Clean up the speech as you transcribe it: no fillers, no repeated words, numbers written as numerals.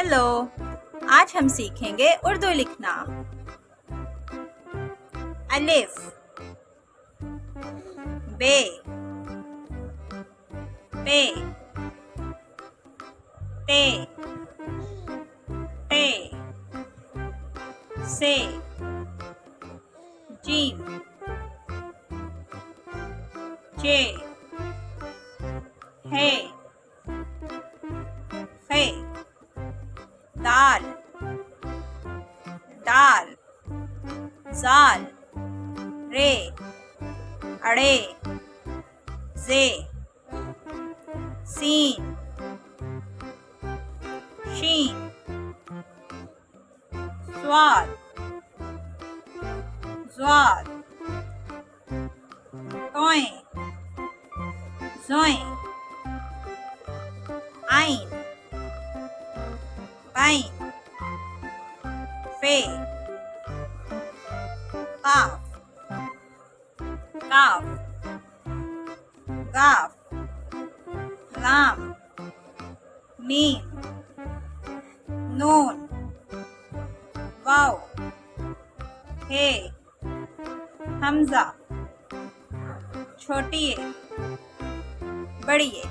Hello, आज हम सीखेंगे उर्दू लिखना। अलिफ, बे, पे, ते, टे, से, जीम, जे, हे, फे, दाल, डाल, जाल, रे, अड़े, जे, सीन, शीन, स्वाद, ज़्वाद, तोय, ज़ोय, आइन, बाइन, फे, काफ, काफ, गाफ, लाम, मीम, नून, वाव, हे, हमजा, छोटी ए, बड़ी ए।